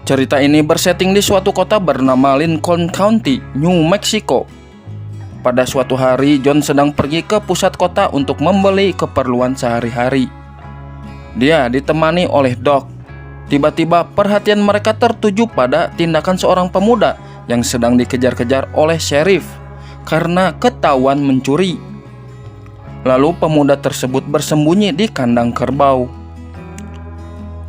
Cerita ini bersetting di suatu kota bernama Lincoln County, New Mexico. Pada suatu hari, John sedang pergi ke pusat kota untuk membeli keperluan sehari-hari. Dia ditemani oleh Doc. Tiba-tiba perhatian mereka tertuju pada tindakan seorang pemuda yang sedang dikejar-kejar oleh sheriff karena ketahuan mencuri. Lalu pemuda tersebut bersembunyi di kandang kerbau.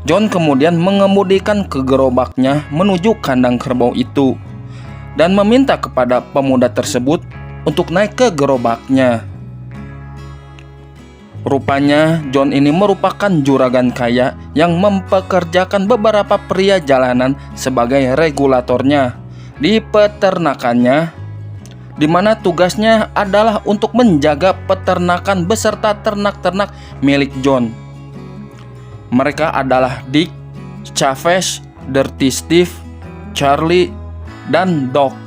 John kemudian mengemudikan ke gerobaknya menuju kandang kerbau itu dan meminta kepada pemuda tersebut untuk naik ke gerobaknya. Rupanya John ini merupakan juragan kaya yang mempekerjakan beberapa pria jalanan sebagai regulatornya di peternakannya, di mana tugasnya adalah untuk menjaga peternakan beserta ternak-ternak milik John. Mereka adalah Dick, Chavez, Dirty Steve, Charlie, dan Doc.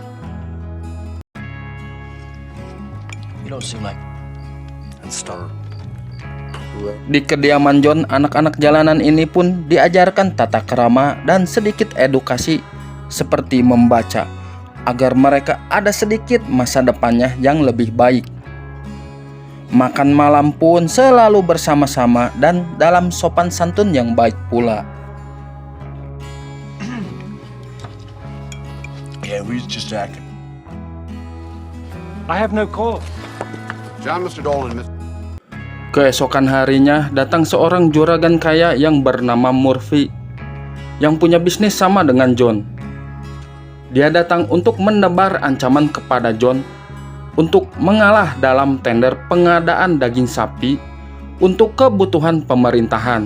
Di kediaman John, anak-anak jalanan ini pun diajarkan tata krama dan sedikit edukasi seperti membaca, agar mereka ada sedikit masa depannya yang lebih baik. Makan malam pun selalu bersama-sama dan dalam sopan santun yang baik pula. Yeah, we was just acting. I have no call. John, Mr. Dolan, Mr. Keesokan harinya datang seorang juragan kaya yang bernama Murphy, yang punya bisnis sama dengan John. Dia datang untuk menebar ancaman kepada John untuk mengalah dalam tender pengadaan daging sapi untuk kebutuhan pemerintahan.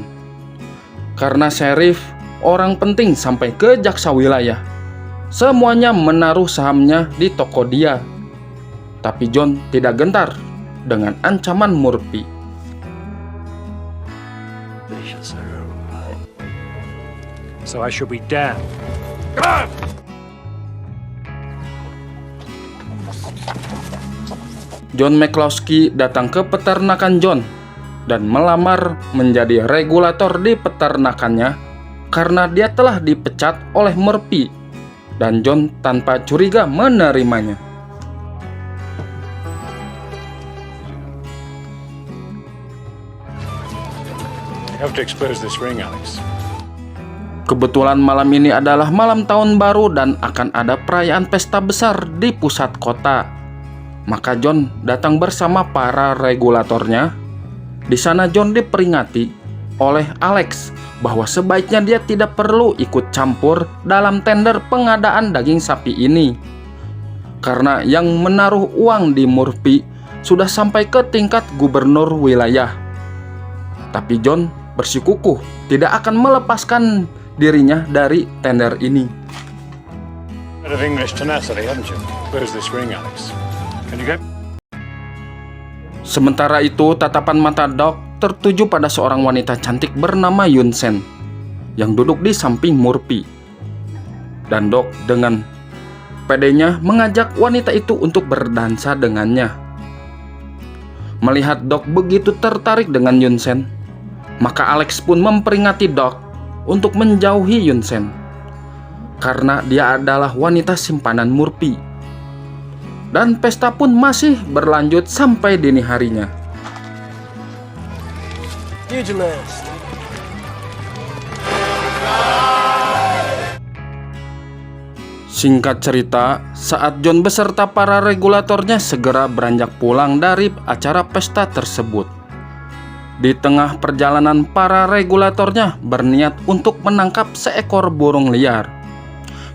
Karena sheriff, orang penting sampai ke jaksa wilayah, semuanya menaruh sahamnya di toko dia. Tapi John tidak gentar dengan ancaman Murphy. So I shall be damned. John McCloskey datang ke peternakan John dan melamar menjadi regulator di peternakannya karena dia telah dipecat oleh Murphy, dan John tanpa curiga menerimanya. You have to expose this ring, Alex. Kebetulan malam ini adalah malam tahun baru dan akan ada perayaan pesta besar di pusat kota. Maka John datang bersama para regulatornya. Di sana John diperingati oleh Alex bahwa sebaiknya dia tidak perlu ikut campur dalam tender pengadaan daging sapi ini, karena yang menaruh uang di Murphy sudah sampai ke tingkat gubernur wilayah. Tapi John bersikukuh tidak akan melepaskan dirinya dari tender ini. Bit of English tenacity, haven't you? Where's this ring, Alex? Can you get? Sementara itu, tatapan mata Doc tertuju pada seorang wanita cantik bernama Yun Sen yang duduk di samping Murphy. Dan Doc dengan pedenya mengajak wanita itu untuk berdansa dengannya. Melihat Doc begitu tertarik dengan Yun Sen, maka Alex pun memperingati Doc untuk menjauhi Yun Sen karena dia adalah wanita simpanan Murphy. Dan pesta pun masih berlanjut sampai dini harinya. Singkat cerita, saat John beserta para regulatornya segera beranjak pulang dari acara pesta tersebut, di tengah perjalanan para regulatornya berniat untuk menangkap seekor burung liar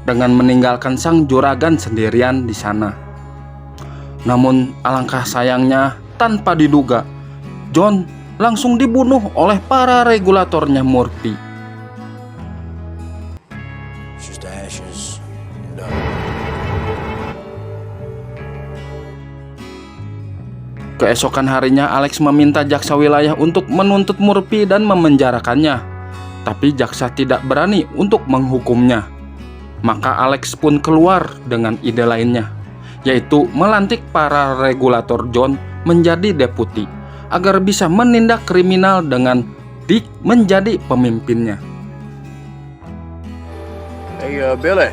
dengan meninggalkan sang juragan sendirian di sana. Namun alangkah sayangnya, tanpa diduga, John langsung dibunuh oleh para regulatornya Murphy. Just ashes. No. Keesokan harinya, Alex meminta jaksa wilayah untuk menuntut Murphy dan memenjarakannya. Tapi jaksa tidak berani untuk menghukumnya. Maka Alex pun keluar dengan ide lainnya, yaitu melantik para regulator John menjadi deputi agar bisa menindak kriminal dengan Dick menjadi pemimpinnya. Hey Hey, Billy.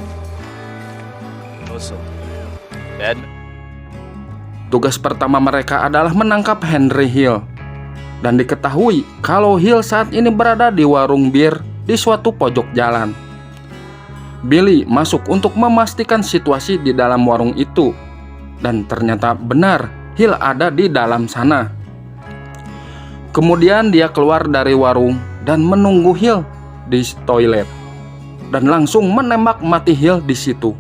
Listen, Dad. Tugas pertama mereka adalah menangkap Henry Hill. Dan diketahui kalau Hill saat ini berada di warung bir di suatu pojok jalan. Billy masuk untuk memastikan situasi di dalam warung itu. Dan ternyata benar, Hill ada di dalam sana. Kemudian dia keluar dari warung dan menunggu Hill di toilet. Dan langsung menembak mati Hill di situ.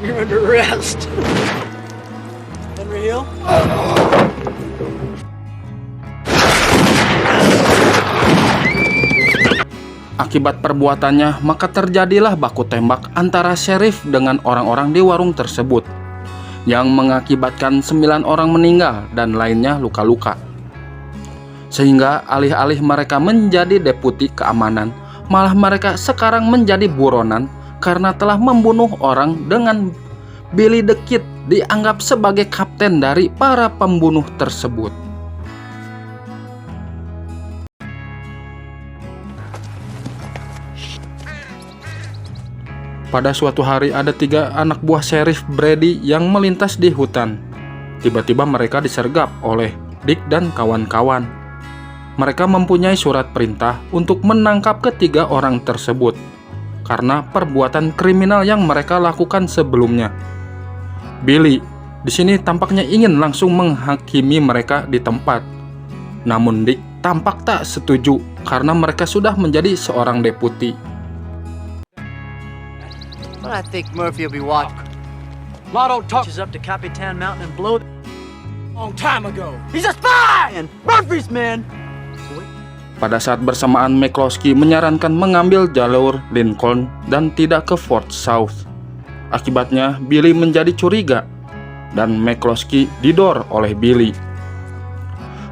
You're under arrest. Henry Hill? Akibat perbuatannya, maka terjadilah baku tembak antara sheriff dengan orang-orang di warung tersebut, yang mengakibatkan 9 orang meninggal dan lainnya luka-luka. Sehingga alih-alih mereka menjadi deputi keamanan, malah mereka sekarang menjadi buronan karena telah membunuh orang dengan Billy the Kid dianggap sebagai kapten dari para pembunuh tersebut. Pada suatu hari ada 3 anak buah Sheriff Brady yang melintas di hutan. Tiba-tiba mereka disergap oleh Dick dan kawan-kawan. Mereka mempunyai surat perintah untuk menangkap ketiga orang tersebut karena perbuatan kriminal yang mereka lakukan sebelumnya. Billy di sini tampaknya ingin langsung menghakimi mereka di tempat. Namun Dick tampak tak setuju karena mereka sudah menjadi seorang deputi. But I think Murphy will be watching. Lotto talk Is up to Capitan Mountain and blow. long time ago. He's a spy! And Murphy's man. Pada saat bersamaan, McCloskey menyarankan mengambil jalur Lincoln dan tidak ke Fort South. Akibatnya, Billy menjadi curiga dan McCloskey didor oleh Billy.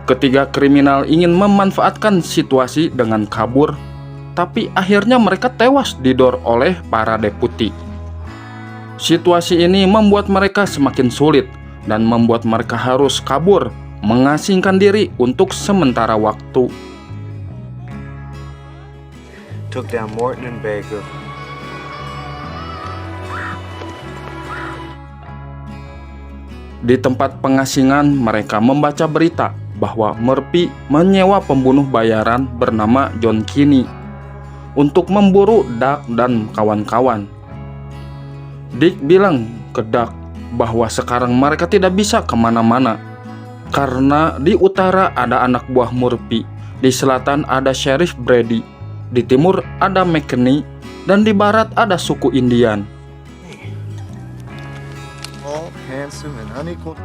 Ketiga kriminal ingin memanfaatkan situasi dengan kabur, tapi akhirnya mereka tewas didor oleh para deputi. Situasi ini membuat mereka semakin sulit dan membuat mereka harus kabur, mengasingkan diri untuk sementara waktu. Took down Morton and Baker. Di tempat pengasingan, mereka membaca berita bahwa Murphy menyewa pembunuh bayaran bernama John Kinney untuk memburu Duck dan kawan-kawan. Dick bilang ke Duck bahwa sekarang mereka tidak bisa kemana-mana karena di utara ada anak buah Murphy, di selatan ada Sheriff Brady, di timur ada McKinney, dan di barat ada suku Indian. All handsome and unequal.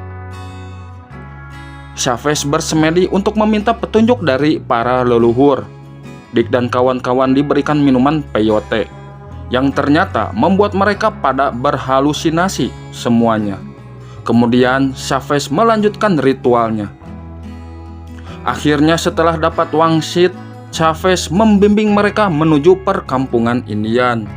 Chavez bersemedi untuk meminta petunjuk dari para leluhur. Dick dan kawan-kawan diberikan minuman peyote yang ternyata membuat mereka pada berhalusinasi semuanya. Kemudian Chavez melanjutkan ritualnya. Akhirnya setelah dapat wangsit, Chavez membimbing mereka menuju perkampungan Indian.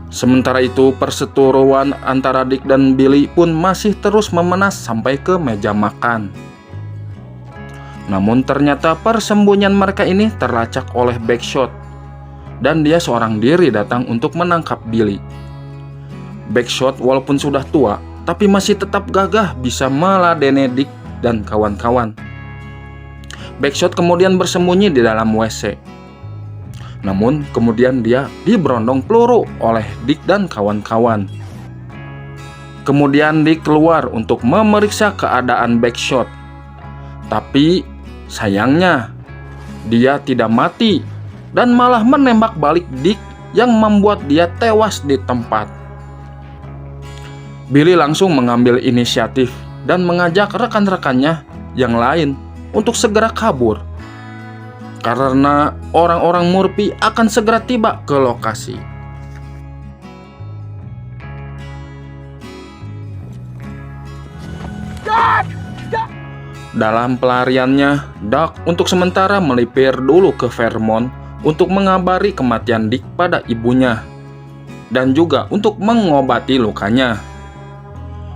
Sementara itu, perseteruan antara Dick dan Billy pun masih terus memenas sampai ke meja makan. Namun ternyata persembunyian mereka ini terlacak oleh Bagshot, dan dia seorang diri datang untuk menangkap Billy. Bagshot walaupun sudah tua, tapi masih tetap gagah bisa meladeni Dick dan kawan-kawan. Bagshot kemudian bersembunyi di dalam WC. Namun kemudian dia diberondong peluru oleh Dick dan kawan-kawan. Kemudian Dick keluar untuk memeriksa keadaan Bagshot. Tapi sayangnya dia tidak mati dan malah menembak balik Dick yang membuat dia tewas di tempat. Billy langsung mengambil inisiatif dan mengajak rekan-rekannya yang lain untuk segera kabur, karena orang-orang Murphy akan segera tiba ke lokasi. Dalam pelariannya, Duck untuk sementara melipir dulu ke Vermont untuk mengabari kematian Dick pada ibunya dan juga untuk mengobati lukanya.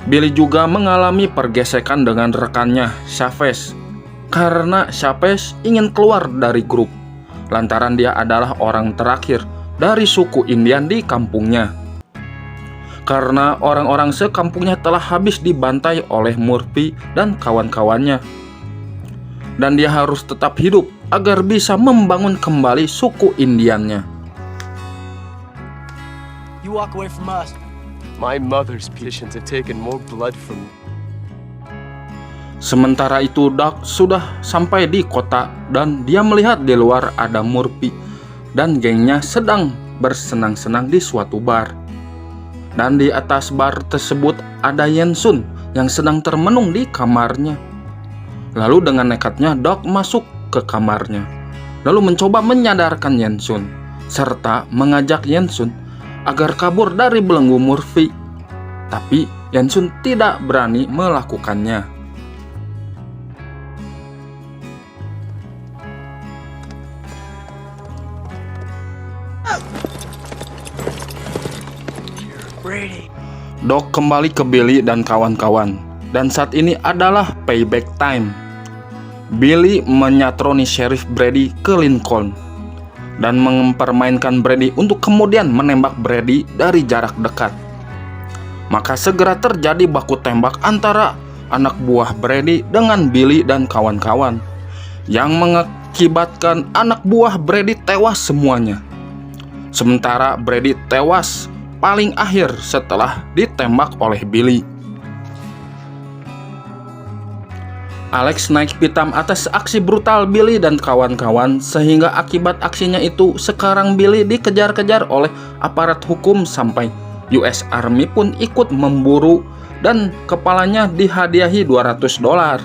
Billy juga mengalami pergesekan dengan rekannya, Chavez, karena Chavez ingin keluar dari grup, lantaran dia adalah orang terakhir dari suku Indian di kampungnya. Karena orang-orang sekampungnya telah habis dibantai oleh Murphy dan kawan-kawannya. Dan dia harus tetap hidup agar bisa membangun kembali suku Indiannya. You walk away from us. My mother's patients have taken more blood from me. Sementara itu Doc sudah sampai di kota dan dia melihat di luar ada Murphy dan gengnya sedang bersenang-senang di suatu bar. Dan di atas bar tersebut ada Yensun yang sedang termenung di kamarnya. Lalu dengan nekatnya Doc masuk ke kamarnya, lalu mencoba menyadarkan Yensun serta mengajak Yensun agar kabur dari belenggu Murphy. Tapi Yensun tidak berani melakukannya. Brady. Doc kembali ke Billy dan kawan-kawan, dan saat ini adalah payback time. Billy menyatroni Sheriff Brady ke Lincoln dan mempermainkan Brady untuk kemudian menembak Brady dari jarak dekat. Maka segera terjadi baku tembak antara anak buah Brady dengan Billy dan kawan-kawan, yang mengakibatkan anak buah Brady tewas semuanya. Sementara Brady tewas paling akhir setelah ditembak oleh Billy. Alex naik pitam atas aksi brutal Billy dan kawan-kawan, sehingga akibat aksinya itu sekarang Billy dikejar-kejar oleh aparat hukum sampai US Army pun ikut memburu dan kepalanya dihadiahi $200.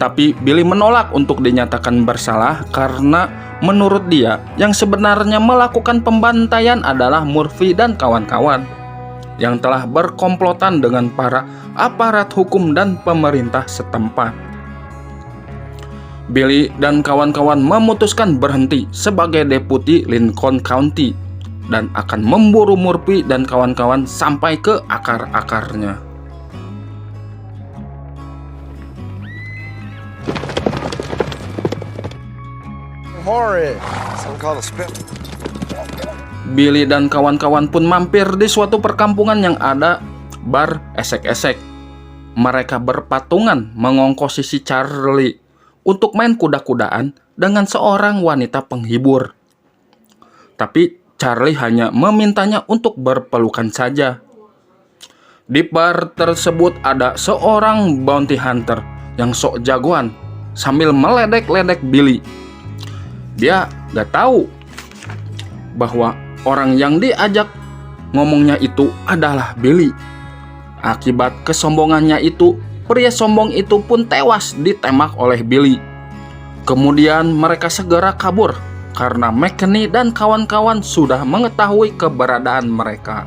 Tapi Billy menolak untuk dinyatakan bersalah karena menurut dia yang sebenarnya melakukan pembantaian adalah Murphy dan kawan-kawan yang telah berkomplotan dengan para aparat hukum dan pemerintah setempat. Billy dan kawan-kawan memutuskan berhenti sebagai deputi Lincoln County dan akan memburu Murphy dan kawan-kawan sampai ke akar-akarnya. Horrid. Some call it spit. Billy dan kawan-kawan pun mampir di suatu perkampungan yang ada bar esek-esek. Mereka berpatungan mengongkosi si Charlie untuk main kuda-kudaan dengan seorang wanita penghibur. Tapi Charlie hanya memintanya untuk berpelukan saja. Di bar tersebut ada seorang bounty hunter yang sok jagoan sambil meledek-ledek Billy. Dia gak tahu bahwa orang yang diajak ngomongnya itu adalah Billy. Akibat kesombongannya itu, pria sombong itu pun tewas ditembak oleh Billy. Kemudian mereka segera kabur karena McKinney dan kawan-kawan sudah mengetahui keberadaan mereka.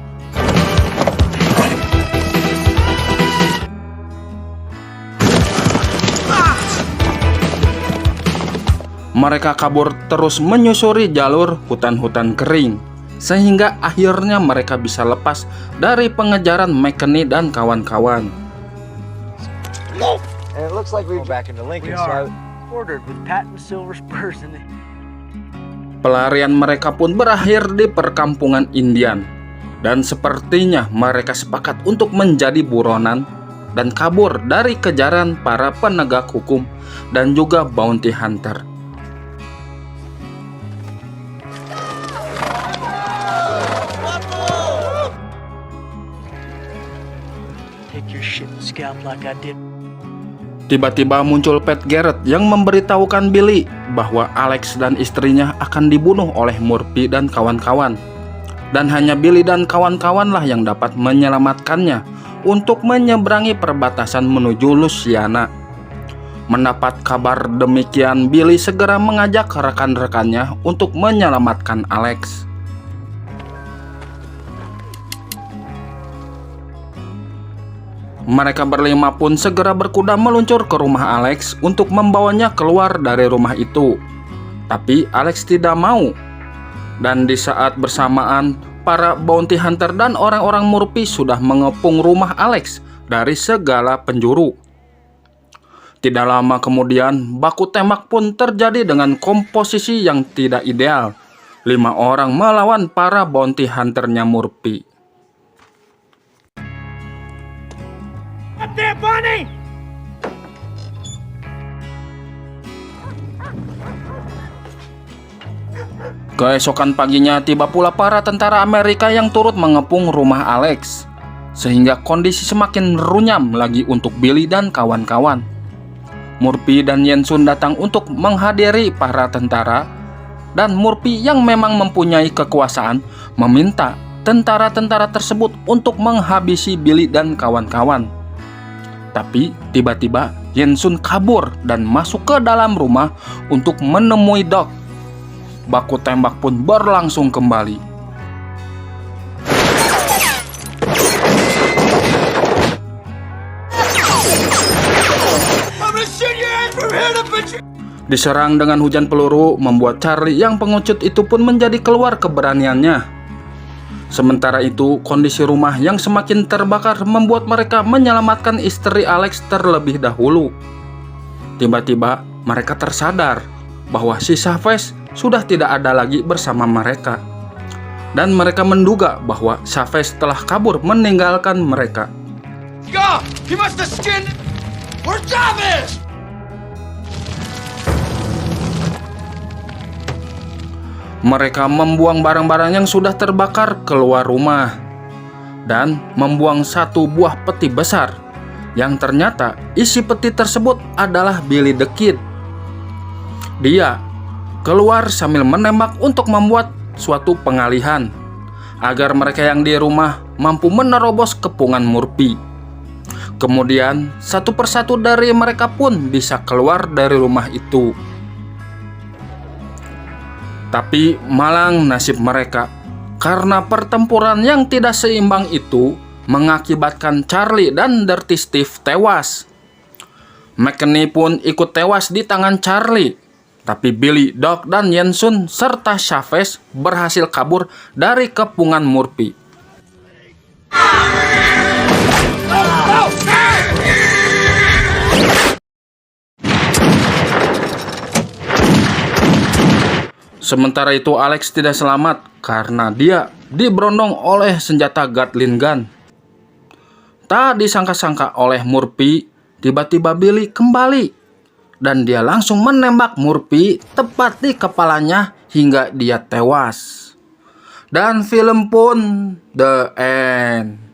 Mereka kabur terus menyusuri jalur hutan-hutan kering, sehingga akhirnya mereka bisa lepas dari pengejaran McKinney dan kawan-kawan. And it looks like we're back into Lincoln, so Ordered with patent silver spurs in it. Pelarian mereka pun berakhir di perkampungan Indian, dan sepertinya mereka sepakat untuk menjadi buronan dan kabur dari kejaran para penegak hukum dan juga bounty hunter. Take your shit and scalp like I did. Tiba-tiba muncul Pat Garrett yang memberitahukan Billy bahwa Alex dan istrinya akan dibunuh oleh Murphy dan kawan-kawan. Dan hanya Billy dan kawan-kawanlah yang dapat menyelamatkannya untuk menyeberangi perbatasan menuju Louisiana. Mendapat kabar demikian, Billy segera mengajak rekan-rekannya untuk menyelamatkan Alex. Mereka berlima pun segera berkuda meluncur ke rumah Alex untuk membawanya keluar dari rumah itu. Tapi Alex tidak mau. Dan di saat bersamaan, para bounty hunter dan orang-orang Murphy sudah mengepung rumah Alex dari segala penjuru. Tidak lama kemudian, baku tembak pun terjadi dengan komposisi yang tidak ideal. 5 orang melawan para bounty hunternya Murphy. Keesokan paginya tiba pula para tentara Amerika yang turut mengepung rumah Alex, sehingga kondisi semakin runyam lagi untuk Billy dan kawan-kawan. Murphy dan Yensun datang untuk menghadiri para tentara, dan Murphy yang memang mempunyai kekuasaan meminta tentara-tentara tersebut untuk menghabisi Billy dan kawan-kawan. Tapi tiba-tiba Yensun kabur dan masuk ke dalam rumah untuk menemui Doc. Baku tembak pun berlangsung kembali. Diserang dengan hujan peluru, membuat Charlie yang pengecut itu pun menjadi keluar keberaniannya. Sementara itu, kondisi rumah yang semakin terbakar membuat mereka menyelamatkan istri Alex terlebih dahulu. Tiba-tiba, mereka tersadar bahwa si Chavez sudah tidak ada lagi bersama mereka. Dan mereka menduga bahwa Chavez telah kabur meninggalkan mereka. Go! He must have skinned. Where's Chavez? Mereka membuang barang-barang yang sudah terbakar keluar rumah dan membuang satu buah peti besar yang ternyata isi peti tersebut adalah Billy the Kid. Dia keluar sambil menembak untuk membuat suatu pengalihan agar mereka yang di rumah mampu menerobos kepungan Murphy. Kemudian satu persatu dari mereka pun bisa keluar dari rumah itu. Tapi malang nasib mereka, karena pertempuran yang tidak seimbang itu mengakibatkan Charlie dan Dirty Steve tewas. McKinney pun ikut tewas di tangan Charlie. Tapi Billy, Doc, dan Yensun serta Chavez berhasil kabur dari kepungan Murphy. Sementara itu Alex tidak selamat karena dia diberondong oleh senjata Gatling gun. Tak disangka-sangka oleh Murphy, tiba-tiba Billy kembali dan dia langsung menembak Murphy tepat di kepalanya hingga dia tewas. Dan film pun the end.